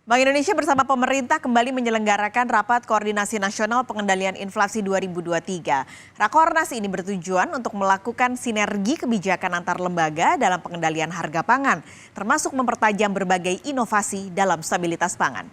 Bank Indonesia bersama pemerintah kembali menyelenggarakan Rapat Koordinasi Nasional Pengendalian Inflasi 2023. Rakornas ini bertujuan untuk melakukan sinergi kebijakan antar lembaga dalam pengendalian harga pangan, termasuk mempertajam berbagai inovasi dalam stabilitas pangan.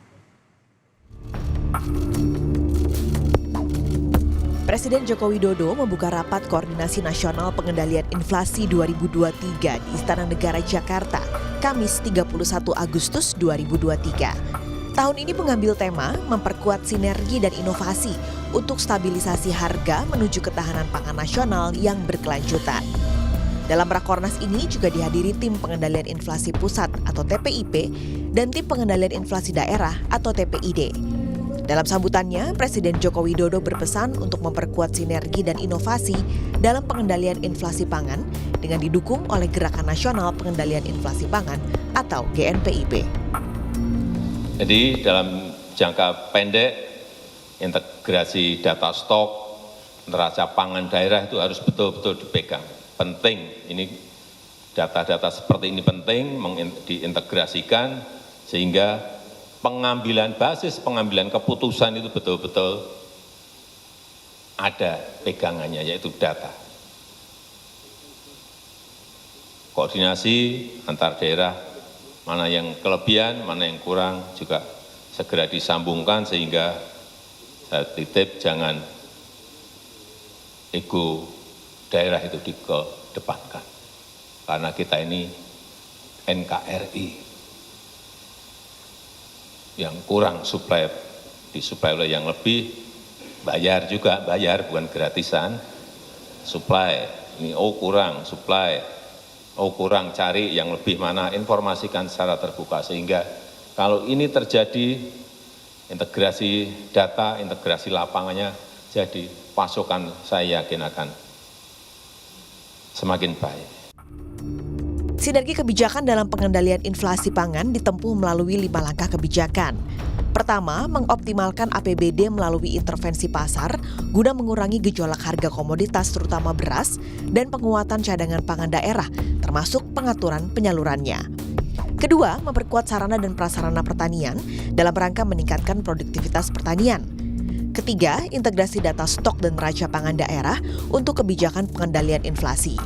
Presiden Joko Widodo membuka Rapat Koordinasi Nasional Pengendalian Inflasi 2023 di Istana Negara Jakarta, Kamis 31 Agustus 2023. Tahun ini mengambil tema memperkuat sinergi dan inovasi untuk stabilisasi harga menuju ketahanan pangan nasional yang berkelanjutan. Dalam Rakornas ini juga dihadiri tim pengendalian inflasi pusat atau TPIP dan tim pengendalian inflasi daerah atau TPID. Dalam sambutannya, Presiden Joko Widodo berpesan untuk memperkuat sinergi dan inovasi dalam pengendalian inflasi pangan dengan didukung oleh Gerakan Nasional Pengendalian Inflasi Pangan atau GNPIP. Jadi dalam jangka pendek, integrasi data stok, neraca pangan daerah itu harus betul-betul dipegang. Penting, ini data-data seperti ini penting diintegrasikan sehingga basis pengambilan keputusan itu betul-betul ada pegangannya, yaitu data. Koordinasi antar daerah, mana yang kelebihan, mana yang kurang juga segera disambungkan sehingga saya titip jangan ego daerah itu dikedepankan. Karena kita ini NKRI. Yang kurang disuplai oleh yang lebih, bayar juga, bayar bukan gratisan, suplai, ini kurang, suplai, kurang, cari yang lebih mana, informasikan secara terbuka. Sehingga kalau ini terjadi, integrasi data, integrasi lapangannya, jadi pasokan saya yakin akan semakin baik. Sinergi kebijakan dalam pengendalian inflasi pangan ditempuh melalui 5 langkah kebijakan. Pertama, mengoptimalkan APBD melalui intervensi pasar guna mengurangi gejolak harga komoditas terutama beras dan penguatan cadangan pangan daerah, termasuk pengaturan penyalurannya. Kedua, memperkuat sarana dan prasarana pertanian dalam rangka meningkatkan produktivitas pertanian. Ketiga, integrasi data stok dan neraca pangan daerah untuk kebijakan pengendalian inflasi.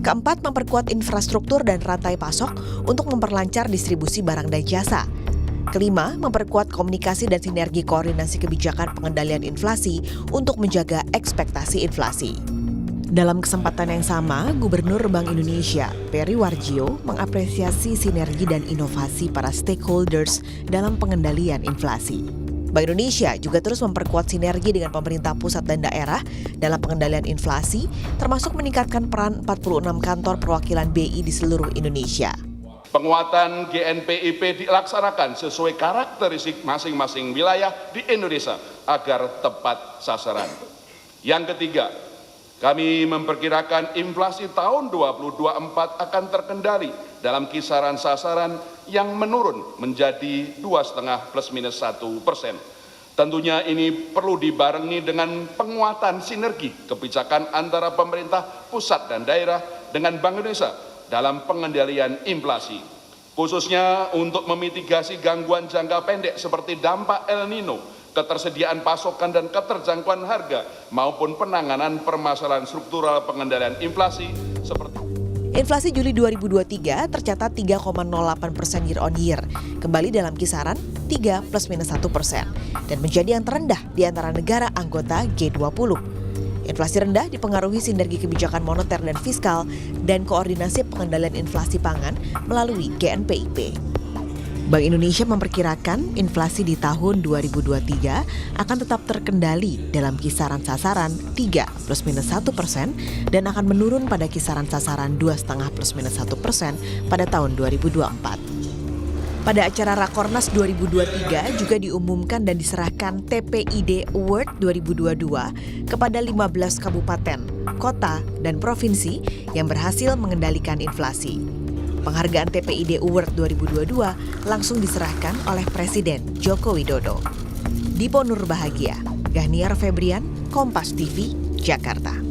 Keempat, memperkuat infrastruktur dan rantai pasok untuk memperlancar distribusi barang dan jasa. Kelima, memperkuat komunikasi dan sinergi koordinasi kebijakan pengendalian inflasi untuk menjaga ekspektasi inflasi. Dalam kesempatan yang sama, Gubernur Bank Indonesia, Peri Warjio, mengapresiasi sinergi dan inovasi para stakeholders dalam pengendalian inflasi. Bank Indonesia juga terus memperkuat sinergi dengan pemerintah pusat dan daerah dalam pengendalian inflasi, termasuk meningkatkan peran 46 kantor perwakilan BI di seluruh Indonesia. Penguatan GNPIP dilaksanakan sesuai karakteristik masing-masing wilayah di Indonesia agar tepat sasaran. Yang ketiga, kami memperkirakan inflasi tahun 2024 akan terkendali dalam kisaran sasaran yang menurun menjadi 2,5 +-1%. Tentunya ini perlu dibarengi dengan penguatan sinergi kebijakan antara pemerintah pusat dan daerah dengan Bank Indonesia dalam pengendalian inflasi, khususnya untuk memitigasi gangguan jangka pendek seperti dampak El Nino, ketersediaan pasokan dan keterjangkauan harga, maupun penanganan permasalahan struktural pengendalian inflasi seperti Inflasi Juli 2023 tercatat 3,08% year on year, kembali dalam kisaran 3 +-1% dan menjadi yang terendah di antara negara anggota G20. Inflasi rendah dipengaruhi sinergi kebijakan moneter dan fiskal dan koordinasi pengendalian inflasi pangan melalui GNPIP. Bank Indonesia memperkirakan inflasi di tahun 2023 akan tetap terkendali dalam kisaran sasaran 3 +-1% dan akan menurun pada kisaran sasaran 2,5 +-1% pada tahun 2024. Pada acara Rakornas 2023 juga diumumkan dan diserahkan TPID Award 2022 kepada 15 kabupaten, kota, dan provinsi yang berhasil mengendalikan inflasi. Penghargaan TPID Award 2022 langsung diserahkan oleh Presiden Joko Widodo. Dipo Nurbahagia, Gahniar Febrian, Kompas TV, Jakarta.